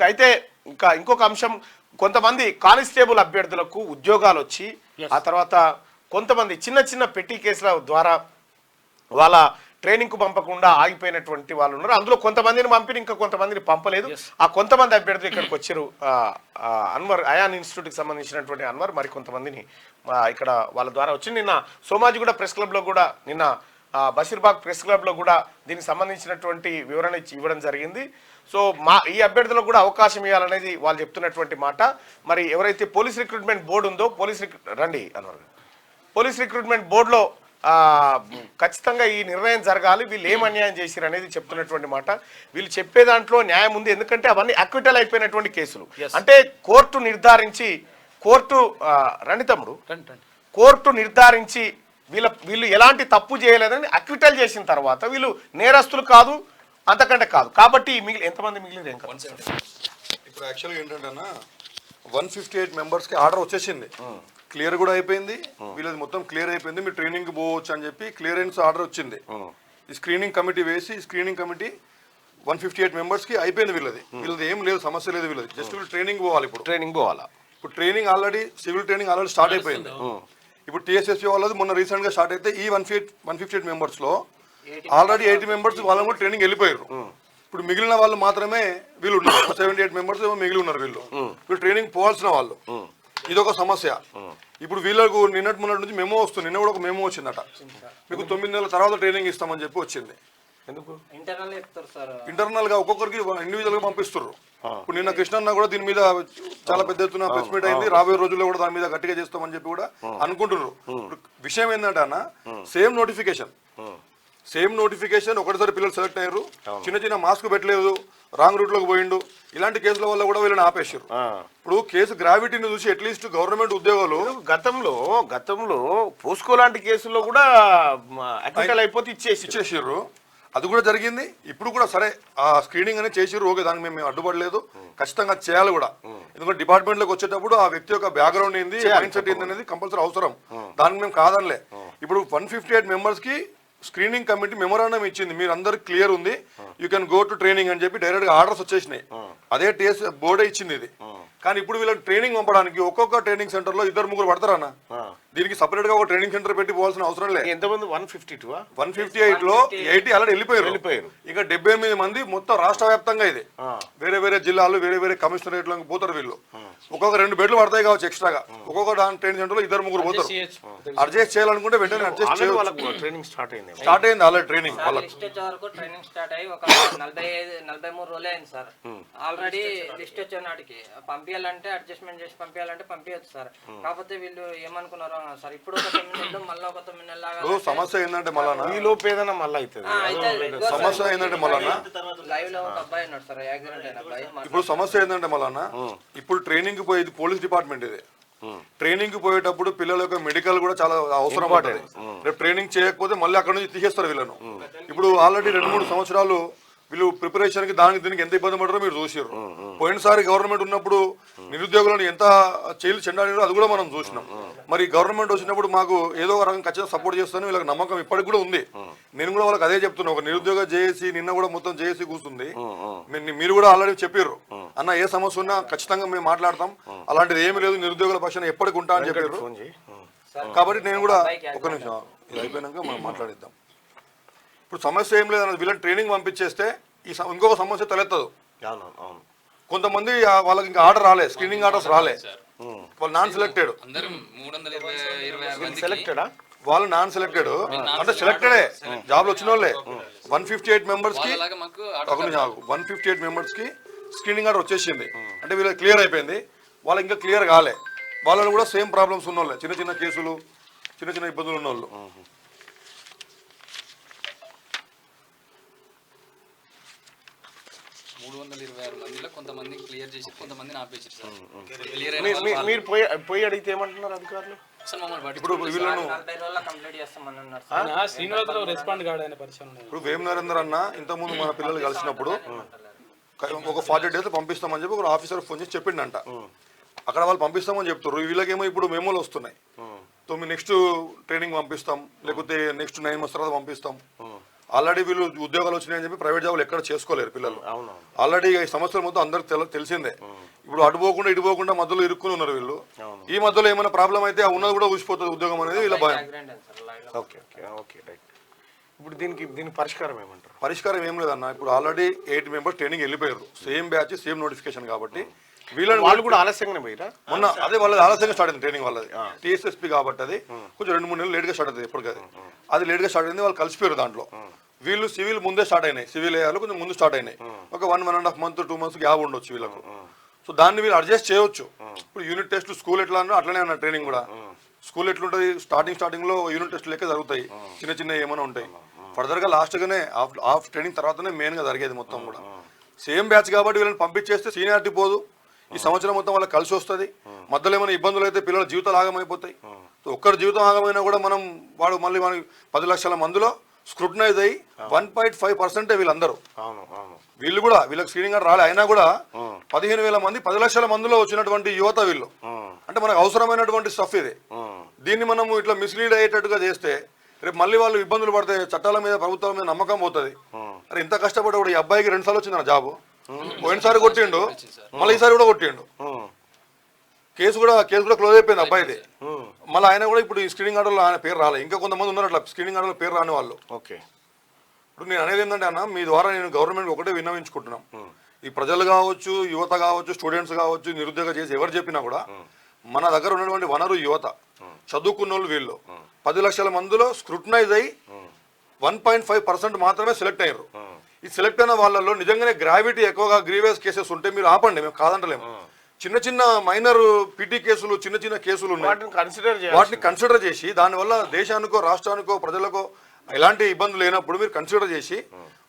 అయితే ఇంకా ఇంకొక అంశం, కొంతమంది కానిస్టేబుల్ అభ్యర్థులకు ఉద్యోగాలు వచ్చి ఆ తర్వాత కొంతమంది చిన్న చిన్న పెట్టి కేసుల ద్వారా వాళ్ళ ట్రైనింగ్కు పంపకుండా ఆగిపోయినటువంటి వాళ్ళు ఉన్నారు. అందులో కొంతమందిని పంపిన ఇంకా కొంతమందిని పంపలేదు. ఆ కొంతమంది అభ్యర్థులు ఇక్కడికి వచ్చారు. అన్వర్ అయాన్ ఇన్స్టిట్యూట్కి సంబంధించినటువంటి అన్వర్ మరి కొంతమందిని ఇక్కడ వాళ్ళ ద్వారా వచ్చి నిన్న సోమాజిగూడ ప్రెస్ క్లబ్లో కూడా నిన్న బషీర్బాగ్ ప్రెస్ క్లబ్లో కూడా దీనికి సంబంధించినటువంటి వివరణ ఇవ్వడం జరిగింది. సో ఈ అభ్యర్థులకు కూడా అవకాశం ఇవ్వాలనేది వాళ్ళు చెప్తున్నటువంటి మాట. మరి ఎవరైతే పోలీస్ రిక్రూట్మెంట్ బోర్డు ఉందో పోలీస్ రిక్రూట్మెంట్ బోర్డులో ఖచ్చితంగా ఈ నిర్ణయం జరగాలి, వీళ్ళు ఏం అన్యాయం చేశారు అనేది చెప్తున్నటువంటి మాట. వీళ్ళు చెప్పే దాంట్లో న్యాయం ఉంది, ఎందుకంటే అవన్నీ అక్విటల్ అయిపోయినటువంటి కేసులు. అంటే కోర్టు నిర్ధారించి కోర్టు నిర్ధారించి వీళ్ళు ఎలాంటి తప్పు చేయలేదని అక్విటల్ చేసిన తర్వాత వీళ్ళు నేరస్తులు కాదు, అంతకంటే కాదు. కాబట్టి ఎంతమంది మిగిలిన ఇప్పుడు యాక్చువల్గా ఏంటంటే 158 మెంబర్స్కి ఆర్డర్ వచ్చేసింది, క్లియర్ కూడా అయిపోయింది, వీళ్ళది మొత్తం క్లియర్ అయిపోయింది, మీరు ట్రైనింగ్ పోవచ్చు అని చెప్పి క్లియరెన్స్ ఆర్డర్ వచ్చింది. ఈ స్క్రీనింగ్ కమిటీ వేసి స్క్రీనింగ్ కమిటీ 158 మెంబర్స్కి అయిపోయింది. వీళ్ళది ఏం లేదు, సమస్య లేదు. వీళ్ళది జస్ట్ ట్రైనింగ్ పోవాలి. ఇప్పుడు training already civil training already start అయిపోయింది. ఇప్పుడు టీఎస్ఎస్పీ వాళ్ళది మొన్న రీసెంట్గా స్టార్ట్ అయితే ఈ 158 మెంబర్స్లో ఆల్రెడీ 80 మెంబర్స్ వాళ్ళని కూడా ట్రైనింగ్ వెళ్ళిపోయారు. ఇప్పుడు మిగిలిన వాళ్ళు మాత్రమే వీళ్ళు ఉన్నారు, 78 మెంబర్స్ ఏమో మిగిలి ఉన్నారు. వీళ్ళు ట్రైనింగ్ పోవాల్సిన వాళ్ళు. ఇదొక సమస్య. ఇప్పుడు వీళ్ళకు నిన్నటి నుంచి మెమో వస్తుంది. నిన్న కూడా ఒక మెమో వచ్చిందట, మీకు 9 నెలల తర్వాత ట్రైనింగ్ ఇస్తామని చెప్పి వచ్చింది. ఎందుకు ఇంటర్నల్ గా ఒక్కొక్కరికి ఇండివిజువల్ గా పంపిస్తారు. ఇప్పుడు నిన్న కృష్ణన్న కూడా దీని మీద చాలా పెద్ద ఎత్తున ప్రెస్ మీట్ అయింది. రాబోయే రోజుల్లో కూడా దాని మీద గట్టిగా చేస్తామని చెప్పి కూడా అనుకుంటున్నారు. విషయం ఏంటంటే అన్న, సేమ్ నోటిఫికేషన్ ఒకటిసారి పిల్లలు సెలెక్ట్ అయ్యారు, చిన్న మాస్క్ పెట్టలేదు, రాంగ్ రూట్ లోకి పోయిండు, ఇలాంటి కేసుల వల్ల కూడా వీళ్ళని ఆపేశారు. ఇప్పుడు కేసు గ్రావిటీని చూసి అట్లీస్ట్ గవర్నమెంట్ ఉద్యోగాలు గతంలో పోస్కో లాంటి కేసుల్లో కూడా అయిపోతే ఇచ్చేసారు. అది కూడా జరిగింది. ఇప్పుడు కూడా సరే ఆ స్క్రీనింగ్ అనేది చేసిర్రు, ఓకే, దానికి మేము అడ్డుపడలేదు, ఖచ్చితంగా చేయాలి కూడా. ఎందుకంటే డిపార్ట్మెంట్ లోకి వచ్చేటప్పుడు ఆ వ్యక్తి యొక్క బ్యాక్గ్రౌండ్ ఏంది, మైండ్ సెట్ ఏంది అనేది కంపల్సరీ అవసరం. దానికి మేము కాదనలే. ఇప్పుడు 158 మెంబర్స్ కి స్క్రీనింగ్ కమిటీ మెమోరాండం ఇచ్చింది, మీరు అందరు క్లియర్ ఉంది, you can go to training అని చెప్పి డైరెక్ట్ గా ఆర్డర్స్ వచ్చేసినాయి. అదే టీఎస్ బోర్డే ఇచ్చింది ఇది. కానీ ఇప్పుడు వీళ్ళకి ట్రైనింగ్ పంపడానికి ఒక్కొక్క ట్రైనింగ్ సెంటర్ లో 2-3 పడతారన్న. దీనికి సపరేట్ గా ఒక ట్రైనింగ్ సెంటర్ పెట్టి పోవాల్సిన అవసరం లేదు. ఎంతమంది 158 లో 80 ఆల్రెడీ వెళ్ళిపోయారు. ఇక 78 మంది మొత్తం రాష్ట్ర వ్యాప్తంగా ఇది వేరే వేరే జిల్లాలు వేరే వేరే కమిషనరేట్లకు పోతారు. వీళ్ళు ఒక్కొక్క 2 బెడ్లు పడతాయి కావచ్చు ఎక్స్ట్రాగా. ఒక్కొక్క ట్రైనింగ్ సెంటర్ లో 2-3 పోతారు. అడ్జస్ట్ చేయాలనుకుంటే వెంటనే అడ్జస్ట్ చేయాలి. ట్రైనింగ్ స్టార్ట్ అయింది ఆల్రెడీ. ట్రైనింగ్ ట్రైనింగ్ స్టార్ట్ అయ్యి ఒక 43 రోజులు అయింది సార్. ఆల్రెడీ లిస్ట్ వచ్చే నాటికి పంపించాలంటే అడ్జస్ట్మెంట్ చేసి పంపించాలంటే పంపించచ్చు సార్. కాకపోతే వీళ్ళు ఏమనుకున్నారు సార్, ఇప్పుడు ఒక 9 నెలలు మళ్ళీ ఒక 9 నెలలు సమస్య ఏంటంటే మళ్ళా ఈ లోపు ఏదైనా మళ్ళీ అవుతుంది. సమస్య ఏంటంటే మళ్ళా లైవ్ లో ఒక అబ్బాయి ఉన్నాడు సార్, యాక్సిడెంట్ అయిన అబ్బాయి. ఇప్పుడు సమస్య ఏంటంటే మళ్ళా ఇప్పుడు ట్రైనింగ్ పోయేది పోలీస్ డిపార్ట్మెంట్. ఇది ట్రైనింగ్ పోయేటప్పుడు పిల్లల యొక్క మెడికల్ కూడా చాలా అవసరం పడుతుంది. రేపు ట్రైనింగ్ చేయకపోతే మళ్ళీ అక్కడ నుంచి తీసేస్తారు వీళ్ళను. ఇప్పుడు ఆల్రెడీ 2-3 సంవత్సరాలు వీళ్ళు ప్రిపరేషన్ కి దీనికి ఎంత ఇబ్బంది పడతారో మీరు చూసారు. పోయినసారి గవర్నమెంట్ ఉన్నప్పుడు నిరుద్యోగులను ఎంత చెండాడారో అది కూడా మనం చూసినాం. మరి గవర్నమెంట్ వచ్చినప్పుడు మాకు ఏదో ఒక రకం ఖచ్చితంగా సపోర్ట్ చేస్తాను వీళ్ళకి నమ్మకం ఇప్పటికి కూడా ఉంది. నేను కూడా వాళ్ళకి అదే చెప్తున్నా. ఒక నిరుద్యోగ జేఏసీ నిన్న కూడా మొత్తం జేఏసీ కూర్చుంది. మీరు కూడా ఆల్రెడీ చెప్పారు, అన్న ఏ సమస్య ఉన్నా ఖచ్చితంగా మేము మాట్లాడతాం, అలాంటిది ఏమి లేదు, నిరుద్యోగుల పక్షాన ఎప్పటికి ఉంటా అని చెప్పారు. కాబట్టి నేను కూడా ఒక నిమిషం ఇది అయిపోయినాక మనం మాట్లాడిద్దాం. ఇప్పుడు సమస్య ఏం లేదన్నది, వీళ్ళని ట్రైనింగ్ పంపించేస్తే ఇంకొక సమస్య తలెత్తదు. కొంతమంది వాళ్ళకి ఇంకా ఆర్డర్ రాలే, స్క్రీనింగ్ ఆర్డర్స్ రాలే, వాళ్ళు నాన్ సెలెక్టెడ్. వాళ్ళు నాన్ సెలెక్టెడ్ అంటే సెలెక్టెడే జాబ్లు వచ్చిన వాళ్ళే. 158 మెంబర్స్ కి 158 మెంబర్స్ కి స్క్రీనింగ్ ఆర్డర్ వచ్చేసింది. అంటే వీళ్ళకి క్లియర్ అయిపోయింది, వాళ్ళకి ఇంకా క్లియర్ కాలే. వాళ్ళని కూడా సేమ్ ప్రాబ్లమ్స్ ఉన్న వాళ్ళే, చిన్న కేసులు, చిన్న ఇబ్బందులు ఉన్న వాళ్ళు. 326 మందిలో కొంతమంది క్లియర్ చేసి కొంతమందిని ఆపేసారు సార్. మీరు పోయి అడిగితే ఏమంటున్నారు అధికారులు? ఇప్పుడు వేమ్ నరేందర్ అన్న ఇంతకుముందు మన పిల్లలు కలిసినప్పుడు ఒక 40 days పంపిస్తామని చెప్పి ఒక ఆఫీసర్ ఫోన్ చేసి చెప్పిండంట. అక్కడ వాళ్ళు పంపిస్తామని చెప్తారు, వీళ్ళకేమో ఇప్పుడు మెమోలు వస్తున్నాయి, నెక్స్ట్ ట్రైనింగ్ పంపిస్తాం, లేకపోతే నెక్స్ట్ 9 months తర్వాత పంపిస్తాం. ఆల్రెడీ వీళ్ళు ఉద్యోగాలు వచ్చినాయని చెప్పి ప్రైవేట్ జాబులు ఎక్కడ చేసుకోలేరు పిల్లలు. అవునవును. ఆల్రెడీ ఈ సమస్యల మొత్తం అందరికి తెలిసిందే. ఇప్పుడు అటు పోకుండా ఇటు పోకుండా మధ్యలో ఇరుక్కుని ఉన్నారు వీళ్ళు. ఈ మధ్యలో ఏమైనా ప్రాబ్లం అయితే ఆ ఉన్నది కూడా ఊసిపోతుంది ఉద్యోగం అనేది వీళ్ళ భయం. Okay okay okay right. ఇప్పుడు దీనికి పరిష్కారం ఏమంటారు? పరిష్కారం ఏం లేదన్న. ఇప్పుడు ఆల్రెడీ 8 మెంబర్స్ ట్రైనింగ్ వెళ్ళిపోయారు. సేమ్ బ్యాచ్ సేమ్ నోటిఫికేషన్ కాబట్టి వీళ్ళని వాళ్ళు కూడా ఆలస్యంగానే పోయిరా. మొన్న అదే వాళ్ళది ఆలస్యంగా స్టార్ట్ అయింది ట్రైనింగ్. వాళ్ళది టీఎస్ఎస్పీ కాబట్టి అది కొంచెం 2-3 నెలలు లేట్గా స్టార్ట్ అవుతుంది. ఎప్పటికది అది లేట్గా స్టార్ట్ అయింది. వాళ్ళు కలిసిపోయారు దాంట్లో. వీళ్ళు సివిల్ ముందే స్టార్ట్ అయినాయి. సివిల్ ఏరియాలో కొంచెం ముందు స్టార్ట్ అయినాయి. ఒక 1.5 మంత్ 2 మంత్స్ గ్యాప్ ఉండొచ్చు వీళ్ళకు. సో దాన్ని వీళ్ళు అడ్జస్ట్ చేయొచ్చు. ఇప్పుడు యూనిట్ టెస్ట్ స్కూల్ ఎట్లా అన్నా అట్లనే అన్న ట్రైనింగ్ కూడా. స్కూల్ ఎట్లుంటుంది, స్టార్టింగ్ లో యూనిట్ టెస్ట్ లెక్క జరుగుతాయి, చిన్న ఏమైనా ఉంటాయి. ఫర్దర్ గా లాస్ట్ గానే ఆఫ్ ట్రైనింగ్ తర్వాతనే మెయిన్ గా జరిగేది మొత్తం కూడా. సేమ్ బ్యాచ్ కాబట్టి వీళ్ళని పంపించేస్తే సీనియారిటీ పోదు. ఈ సంవత్సరం మొత్తం వాళ్ళకి కలిసి వస్తుంది. మధ్యలో ఏమైనా ఇబ్బందులు అయితే పిల్లల జీవితాలు ఆగమైపోతాయి. ఒక్కరి జీవితం ఆగమైనా కూడా మనం మళ్ళీ 10 లక్షల మందిలో స్క్రూటనైజ్ అయ్యి 1.5% వీళ్ళందరూ. వీళ్ళు కూడా వీళ్ళకి స్క్రీనింగ్ కార్డు రాలే అయినా కూడా 15,000 మంది 10 లక్షల మందిలో వచ్చినటువంటి యువత వీళ్ళు. అంటే మనకు అవసరమైనటువంటి స్టఫ్ ఇది. దీన్ని మనం ఇట్లా మిస్లీడ్ అయ్యేటట్టుగా చేస్తే రేపు మళ్ళీ వాళ్ళు ఇబ్బందులు పడితే చట్టాల మీద ప్రభుత్వాల మీద నమ్మకం పోతుంది. అరే ఇంత కష్టపడి కూడా ఈ అబ్బాయికి 2 సార్లు వచ్చింది నా జాబు. పోయినసారి కొట్టిండు, మళ్ళీ ఈసారి కూడా కొట్టిండు. కేసు కూడా క్లోజ్ అయిపోయింది అబ్బాయిది. మళ్ళీ ఆయన కూడా ఇప్పుడు ఈ స్క్రీనింగ్ ఆర్డర్లో ఆయన పేరు రాలేదు. ఇంకా కొంతమంది ఉన్నారు అట్లా స్క్రీనింగ్ ఆర్డర్లో పేరు రాని వాళ్ళు. ఓకే. ఇప్పుడు నేను అనేది ఏంటంటే అన్న, మీ ద్వారా నేను గవర్నమెంట్ ఒకటే విన్నవించుకుంటున్నాం. ఈ ప్రజలు కావచ్చు, యువత కావచ్చు, స్టూడెంట్స్ కావచ్చు, నిరుద్యోగ చేసి ఎవరు చెప్పినా కూడా మన దగ్గర ఉన్నటువంటి వనరు యువత, చదువుకున్న వాళ్ళు. వీళ్ళు 10 లక్షల మందిలో స్క్రూటనైజ్ అయ్యి 1.5% మాత్రమే సెలెక్ట్ అయ్యారు. ఈ సెలెక్ట్ అయిన వాళ్ళలో నిజంగానే గ్రావిటీ ఎక్కువగా గ్రీవియస్ కేసెస్ ఉంటే మీరు ఆపండి, మేము కాదంటలేము. చిన్న మైనర్ పిటి కేసులు, చిన్న కేసులు ఉన్నాయి, వాటిని కన్సిడర్ చేసి దానివల్ల దేశానికో రాష్ట్రానికో ప్రజలకో ఎలాంటి ఇబ్బందులు లేనప్పుడు మీరు కన్సిడర్ చేసి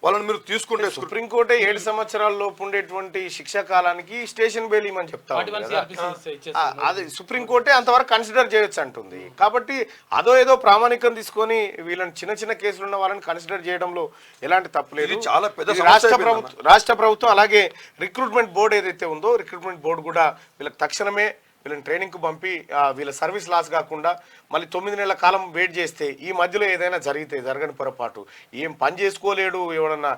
వాళ్ళని మీరు తీసుకుంటే సుప్రీంకోర్టు 7 సంవత్సరాల లోపు ఉండేటువంటి శిక్షా కాలానికి స్టేషన్ బెయిల్ ఇవ్వమని చెప్తా. అది సుప్రీంకోర్టే అంతవరకు కన్సిడర్ చేయొచ్చు అంటుంది. కాబట్టి ఏదో ప్రామాణికం తీసుకొని వీళ్ళని చిన్న కేసులు ఉన్న వాళ్ళని కన్సిడర్ చేయడంలో ఎలాంటి తప్పులేదు. చాలా పెద్ద రాష్ట్ర ప్రభుత్వం అలాగే రిక్రూట్మెంట్ బోర్డు ఏదైతే ఉందో రిక్రూట్మెంట్ బోర్డు కూడా వీళ్ళకి తక్షణమే వీళ్ళని ట్రైనింగ్కు పంపి వీళ్ళ సర్వీస్ లాస్ కాకుండా మళ్ళీ 9 నెలల కాలం వెయిట్ చేస్తే ఈ మధ్యలో ఏదైనా జరగని పొరపాటు, ఏం పని చేసుకోలేడు, ఎవడన్నా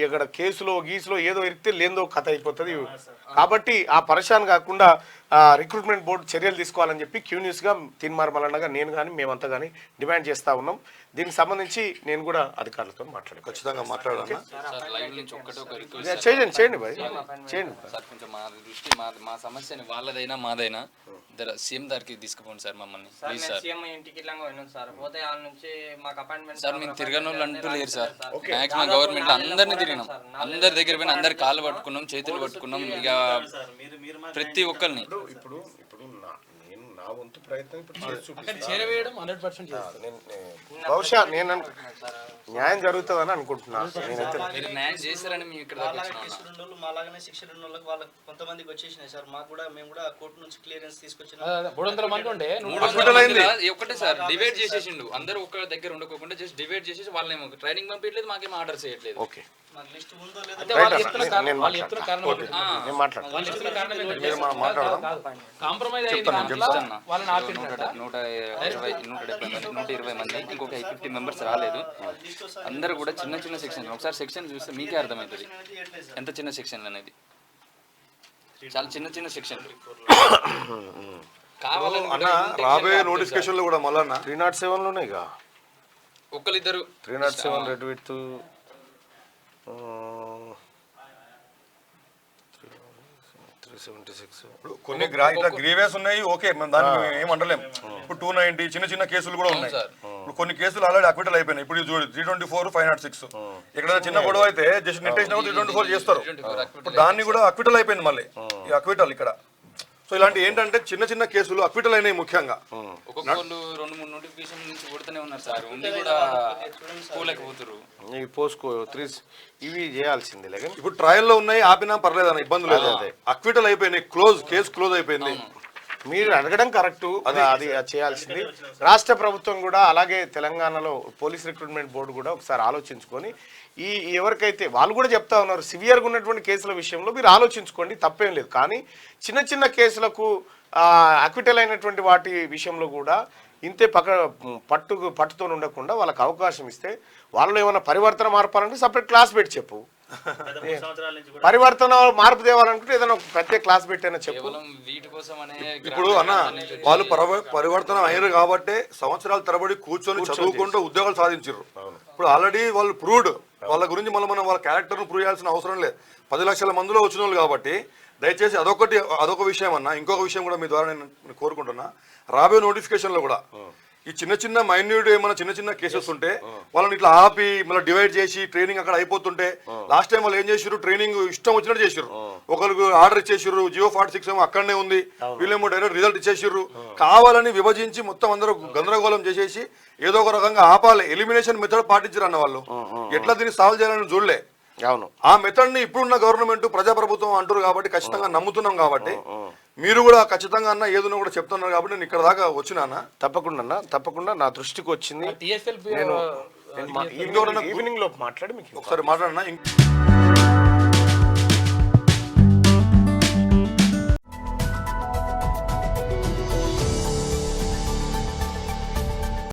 ఎక్కడ గీసులో ఏదో ఇరిగితే లేదో కథ అయిపోతుంది. కాబట్టి ఆ పరేషాన్ కాకుండా రిక్రూట్మెంట్ బోర్డు చర్యలు తీసుకోవాలని చెప్పి క్యూన్యూస్గా తీన్మార్మలన్నగా నేను కానీ మేమంతా కానీ డిమాండ్ చేస్తూ ఉన్నాం. దీనికి సంబంధించి నేను కూడా అధికారులతో మాట్లాడాను. ఖచ్చితంగా మాట్లాడాలి. చేయండి బాయ్, చేయండి సార్. కొంచెం మా దృష్టి మా సమస్యని వాళ్ళదైనా మాదైనా సీఎం దగ్గరికి తీసుకుపోండి సార్ మమ్మల్ని ప్లీజ్ సార్. సార్ మేము తిరగని వాళ్ళు అంటూ లేరు సార్. మాక్సిమం గవర్నమెంట్ అందరినీ తిరిగినాం, అందరి దగ్గర పోయినా అందరి కాళ్ళు పట్టుకున్నాం, చేతులు పట్టుకున్నాం. ఇక ప్రతి ఒక్కరిని ఇప్పుడు నేను నా వంతు ప్రయత్నం బహుశా నేను న్యాయం జరుగుతుందని అనుకుంటున్నాను. మీరు న్యాయం చేశారని మేము ఇక్కడ మాలాగానే శిక్షణ వాళ్ళకి కొంతమందికి వచ్చేసినాయి సార్. మాకు కూడా మేము కూడా కోర్టు నుంచి క్లియరెన్స్ తీసుకొచ్చిన 300 మంది ఉండే ఒకటే సార్ డివైడ్ చేసేసిండు. అందరూ ఒక దగ్గర ఉండకోకుండా జస్ట్ డివైడ్ చేసేసి వాళ్ళేమో ట్రైనింగ్ పంపించలేదు, మాకేమో ఆర్డర్ చేయట్లేదు. ఓకే, మాకు లిస్ట్ ఉందో కాంప్రమైజ్ 120 మంది, ఇంకొక 50 మెంబర్స్ రాలేదు. అందరూ కూడా చిన్న సెక్షన్. ఒకసారి సెక్షన్ చూస్తే మీకే అర్థమవుతుంది ఎంత చిన్న సెక్షన్ అనేది. చాలా చిన్న సెక్షన్ కావాలని రాబోయే నోటిఫికేషన్ లో కూడా మళ్ళా 307 లోనే ఒక్కరిద్దరు 307 రెడ్ విత్ కొన్ని గ్రీవియస్ ఉన్నాయి. ఓకే, మేము దాన్ని ఏమంటలేం. ఇప్పుడు 290 చిన్న కేసులు కూడా ఉన్నాయి. ఇప్పుడు కొన్ని కేసులు ఆల్రెడీ అక్విటల్ అయిపోయినాయి. ఇప్పుడు చూడు 324, 506 ఎక్కడైనా చిన్న గొడవ అయితే జస్ట్ నెట్టేసిన 324 చేస్తారు. ఇప్పుడు దాన్ని కూడా అక్విటల్ అయిపోయింది మళ్ళీ ఈ అక్విటల్ ఇక్కడ. సో ఇలాంటి ఏంటంటే చిన్న కేసులు అక్విటల్ అయినాయి ముఖ్యంగా. ఒక్కొక్కరు 2-3 నోటిఫికేషన్ నుంచి కొడుతూనే ఉన్నారు సార్. ఉండి కూడా పోలేకపోతారు. ఇవి చేయాల్సిందే. ఇప్పుడు ట్రయల్ లో ఉన్నాయి, ఆపినా పర్లేదు అన్న, ఇబ్బంది లేదు. అక్విటల్ అయిపోయినాయి, కేసు క్లోజ్ అయిపోయింది. మీరు అడగడం కరెక్టు, అది చేయాల్సింది. రాష్ట్ర ప్రభుత్వం కూడా అలాగే తెలంగాణలో పోలీస్ రిక్రూట్మెంట్ బోర్డు కూడా ఒకసారి ఆలోచించుకొని ఎవరికైతే వాళ్ళు కూడా చెప్తా ఉన్నారు సివియర్గా ఉన్నటువంటి కేసుల విషయంలో మీరు ఆలోచించుకోండి, తప్పేం లేదు. కానీ చిన్న కేసులకు అక్విటల్ అయినటువంటి వాటి విషయంలో కూడా ఇంతే పట్టుతో ఉండకుండా వాళ్ళకి అవకాశం ఇస్తే వాళ్ళు ఏమైనా పరివర్తన మార్పాలంటే సపరేట్ క్లాస్ పెట్టి చెప్పు. గత 3 సంవత్సరాల నుంచి కూడా పరివర్తన మార్పు తేవాలనుకుంటే ఏదైనా ఒక ప్రత్యేక క్లాస్ పెట్టైనా చెప్పు. కేవలం వీటి కోసం అనే ఇప్పుడు అన్న వాళ్ళు పరివర్తన అయ్యారు కాబట్టి సంవత్సరాల తరబడి కూర్చొని చదువుకుంటూ ఉద్యోగాలు సాధించారు. ఇప్పుడు ఆల్రెడీ వాళ్ళు ప్రూవ్డ్, వాళ్ళ గురించి మళ్ళీ మనం వాళ్ళ క్యారెక్టర్ను ప్రూవ్ చేయాల్సిన అవసరం లేదు. 10 లక్షల మందిలో వచ్చిన వాళ్ళు కాబట్టి దయచేసి అదొక విషయం అన్న. ఇంకొక విషయం కూడా మీ ద్వారా నేను కోరుకుంటున్నా, రాబోయే నోటిఫికేషన్లో కూడా ఈ చిన్న మైన్యూట్ ఏమైనా చిన్న కేసెస్ ఉంటే వాళ్ళని ఇట్లా ఆపి మళ్ళీ డివైడ్ చేసి ట్రైనింగ్ అక్కడ అయిపోతుంటే, లాస్ట్ టైం వాళ్ళు ఏం చేసారు, ట్రైనింగ్ ఇష్టం వచ్చినట్టు చేసారు. ఒకరికి ఆర్డర్ ఇచ్చేసారు, జియో 46 ఏమో అక్కడనే ఉంది, వీళ్ళేమో డైరెక్ట్ రిజల్ట్ ఇచ్చేసారు. కావాలని విభజించి మొత్తం అందరూ గందరగోళం చేసేసి ఏదో ఒక రకంగా ఆపాలి. ఎలిమినేషన్ మెథడ్ పాటించారు అన్న వాళ్ళు. ఎట్లా దీన్ని సాల్వ్ చేయాలని చూడలే. అవును, ఆ మెథడ్ ని ఇప్పుడున్న గవర్నమెంట్ ప్రజాప్రభుత్వం అంటారు కాబట్టి ఖచ్చితంగా నమ్ముతున్నాం. కాబట్టి మీరు కూడా ఖచ్చితంగా అన్న ఏదో కూడా చెప్తున్నారు కాబట్టి నేను ఇక్కడ దాకా వచ్చినా. తప్పకుండా నా దృష్టికి వచ్చింది. TSL ఈవినింగ్ లో మాట్లాడి మీకు ఒకసారి మాట్లాడినా.